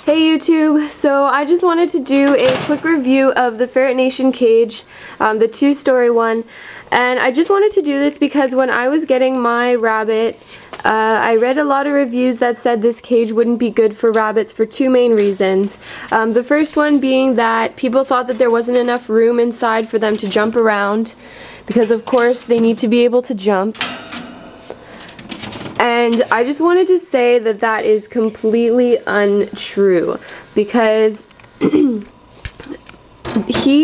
Hey YouTube, so I just wanted to do a quick review of the Ferret Nation cage, the 2-story one, and I just wanted to do this because when I was getting my rabbit, I read a lot of reviews that said this cage wouldn't be good for rabbits for two main reasons. The first one being that people thought that there wasn't enough room inside for them to jump around, because of course they need to be able to jump. And I just wanted to say that that is completely untrue, because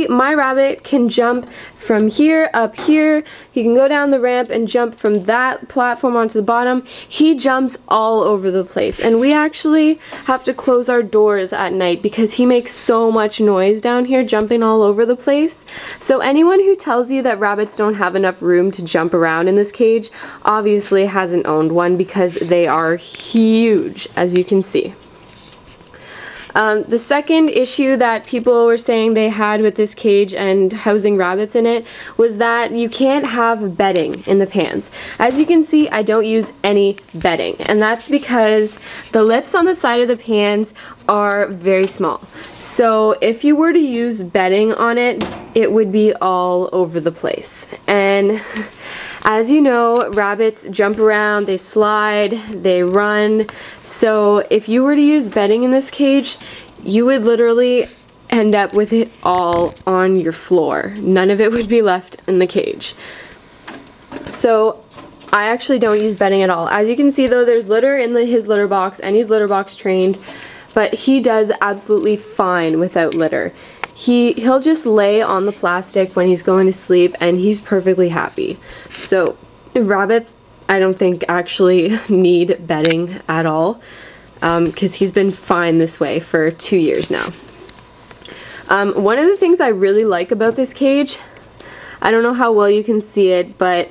my rabbit can jump from here up here. He can go down the ramp and jump from that platform onto the bottom. He jumps all over the place, and we actually have to close our doors at night because he makes so much noise down here jumping all over the place. So anyone who tells you that rabbits don't have enough room to jump around in this cage obviously hasn't owned one, because they are huge, as you can see. The second issue that people were saying they had with this cage and housing rabbits in it was that you can't have bedding in the pans. As you can see, I don't use any bedding, and that's because the lips on the side of the pans are very small. So if you were to use bedding on it, it would be all over the place. And as you know, rabbits jump around, they slide, they run, so if you were to use bedding in this cage, you would literally end up with it all on your floor. None of it would be left in the cage. So I actually don't use bedding at all. As you can see though, there's litter in his litter box, and he's litter box trained, but he does absolutely fine without litter. He'll just lay on the plastic when he's going to sleep, and he's perfectly happy. So rabbits, I don't think actually need bedding at all, because he's been fine this way for 2 years now. One of the things I really like about this cage, I don't know how well you can see it, but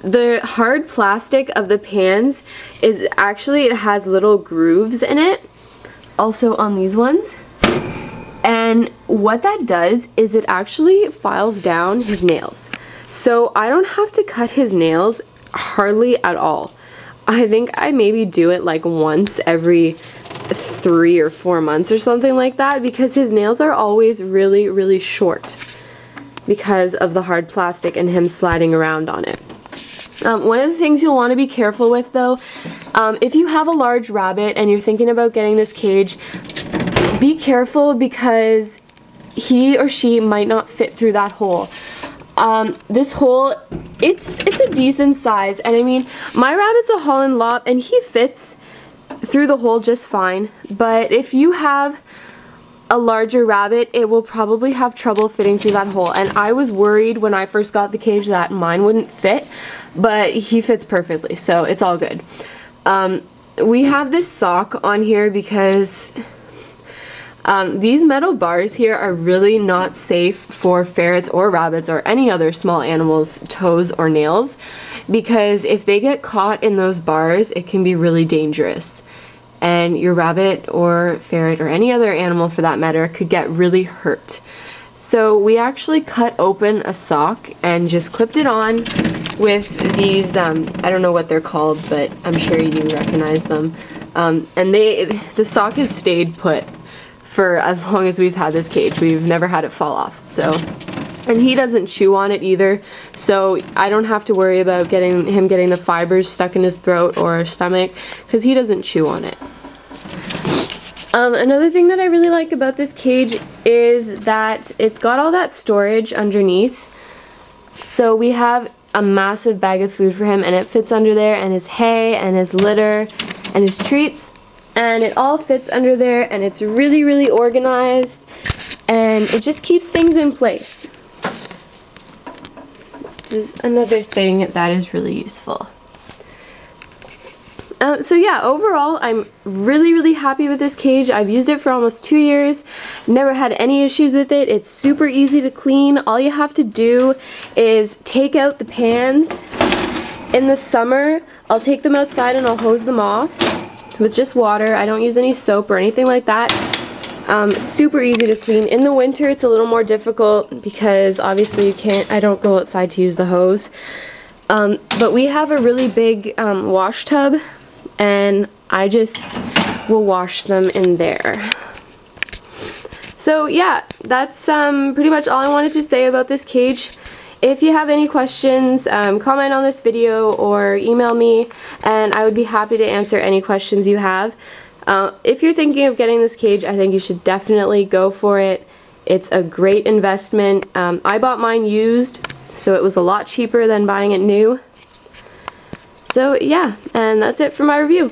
the hard plastic of the pans is actually, it has little grooves in it, also on these ones. And what that does is it actually files down his nails. So I don't have to cut his nails hardly at all. I think I maybe do it like once every 3 or 4 months or something like that, because his nails are always really, really short because of the hard plastic and him sliding around on it. One of the things you'll want to be careful with though, if you have a large rabbit and you're thinking about getting this cage, be careful, because he or she might not fit through that hole. This hole, it's a decent size, and I mean, my rabbit's a Holland Lop, and he fits through the hole just fine, but if you have a larger rabbit, it will probably have trouble fitting through that hole, and I was worried when I first got the cage that mine wouldn't fit, but he fits perfectly, so it's all good. We have this sock on here because these metal bars here are really not safe for ferrets or rabbits or any other small animals' toes or nails, because if they get caught in those bars, it can be really dangerous, and your rabbit or ferret or any other animal for that matter could get really hurt. So we actually cut open a sock and just clipped it on with these, I don't know what they're called, but I'm sure you recognize them, and the sock has stayed put for as long as we've had this cage. We've never had it fall off. So, and he doesn't chew on it either, so I don't have to worry about him getting the fibers stuck in his throat or stomach, because he doesn't chew on it. Another thing that I really like about this cage is that it's got all that storage underneath. So we have a massive bag of food for him, and it fits under there, and his hay and his litter and his treats, and it all fits under there, and it's really, really organized, and it just keeps things in place, which is another thing that is really useful. So yeah, overall I'm really, really happy with this cage. I've used it for almost 2 years, never had any issues with it. It's super easy to clean. All you have to do is take out the pans. In the summer, I'll take them outside and I'll hose them off with just water. I don't use any soap or anything like that. Super easy to clean. In the winter it's a little more difficult because obviously I don't go outside to use the hose. But we have a really big wash tub, and I just we'll wash them in there. So yeah, that's pretty much all I wanted to say about this cage. If you have any questions, comment on this video or email me, and I would be happy to answer any questions you have. If you're thinking of getting this cage, I think you should definitely go for it. It's a great investment. I bought mine used, so it was a lot cheaper than buying it new. So yeah, and that's it for my review.